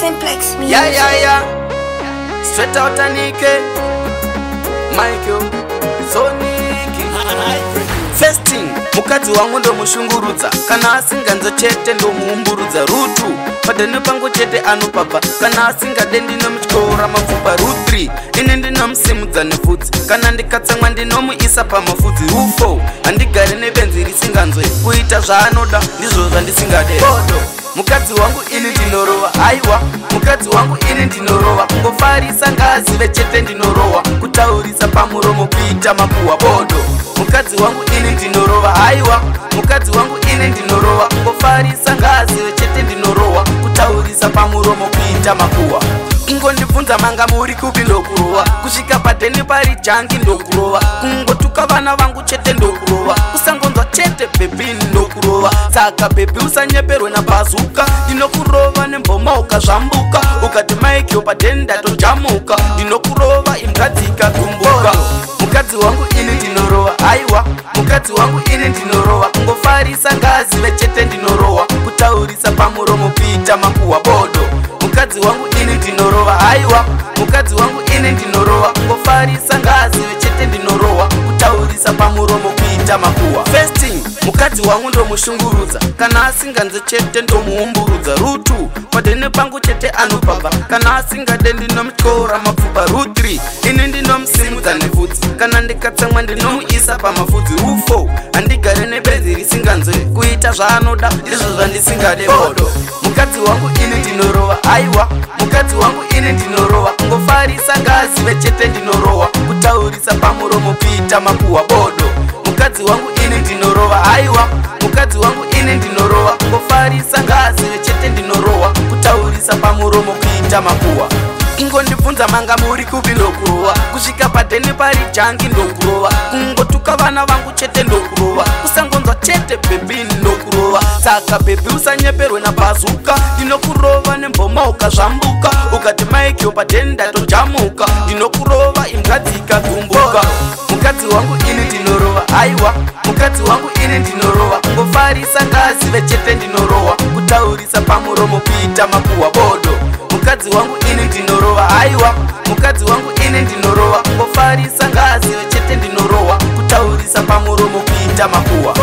Simplex Music. Yeah. Straight out Anike, Michael, Soniki. First thing, mukadzi wangu ndo mushungurudza. Kana asinganzo chete ndo muumburudza. Rutu, padani pangu chete anopapa. Kana asingade ndino mchikora mapfupa. Root 3, ine ndino msimudza nefudzi. Kana ndikatsamwa ndino muisa pa mafudzi. Rufo, handigare nebenzi risinganzwe. Kuita zvaanoda, ndizvo zvandisingade. Bodo, mukadzi wangu ini ndinorova. Aiwa, mukadzi wangu ini ndinorova. Kungofarisa ngazive chete ndinorowa. Kutaurisa pamuromo kuita mapuwa. Bodo, mukadzi wangu ini ndinorova. Aiwa, mukadzi wangu ini ndinorova. Kungofarisa ngazive chete ndinorowa. Kutaurisa pamuromo kuita mapuwa. Kungondibvunza manga muri kupi ndokurova. Kusvika padheni pari jangi ndokurova. Kungotuka vana vangu chete ndokurova. Usangonzwa chete bebi ndokurova. Saka bebi usanyeperwe nabazuka. Ndinokurova nemboma ukazvambuka. Ukati maikyo padheni ndatojamuka. Ndinokurova imukadzi ikatumbuka. Mukadzi wangu ini ndinorova. Aiwa, mukadzi wangu ini ndinorova. Kungofarisa ngazive chete ndinorowa. Kutaurisa pamuromo kuita makuwa. Bodo, mukadzi wangu ini ndinorova. Aiwa, mukadzi wangu ini ndinorova. Kungofarisa ngazive chete ndinorowa. Kutaurisa pamuromo kuita makuwa. First thing, mukadzi wangu ndo mushungurudza. Kana asinganze chete ndo muumburudza. Rutu, padheni pangu chete anopapa. Kana asingade ndino mchikora mapfupa. Root 3, ini ndino msimudza nefudzi. Kana ndikatsamwa ndino muisa pa mafudzi. Rufo, handigare nebenzi risinganzwe. Kuita zvaanoda, ndizvo zvandisingade. Bodo, mukadzi wangu ini ndinorova. Aiwa, mukadzi wangu ini ndinorova. Kungofarisa ngazive chete ndinorowa. Kutaurisa pamuromo kuita mapuwa. Bodo, mukadzi wangu ini ndinorova. Aiwa, mukadzi wangu ini ndinorova. Kungofarisa ngazive chete ndinorowa. Kutaurisa pamuromo kuita mapuwa. Kungondibvunza manga muri kupi ndokurova. Kusvika padheni pari jangi ndokurova. Kungotuka vana vangu chete ndokurova. Usangonzwa chete bebi ndokurova. Saka bebi usanyeperwe nabazuka. Ndinokurova nemboma ukazvambuka. Ukati maikyo padheni ndatojamuka. Ndinokurova imukadzi ikatumbuka. Mukadzi wangu ini ndinorova. Aiwa, mukadzi wangu ini ndinorova. Kungofarisa ngazive chete ndinorowa. Kutaurisa pamuromo kuita makuwa. Bodo, mukadzi wangu ini ndinorova. Aiwa, mukadzi wangu ini ndinorova. Kungofarisa ngazive chete ndinorowa. Kutaurisa pamuromo kuita makuwa.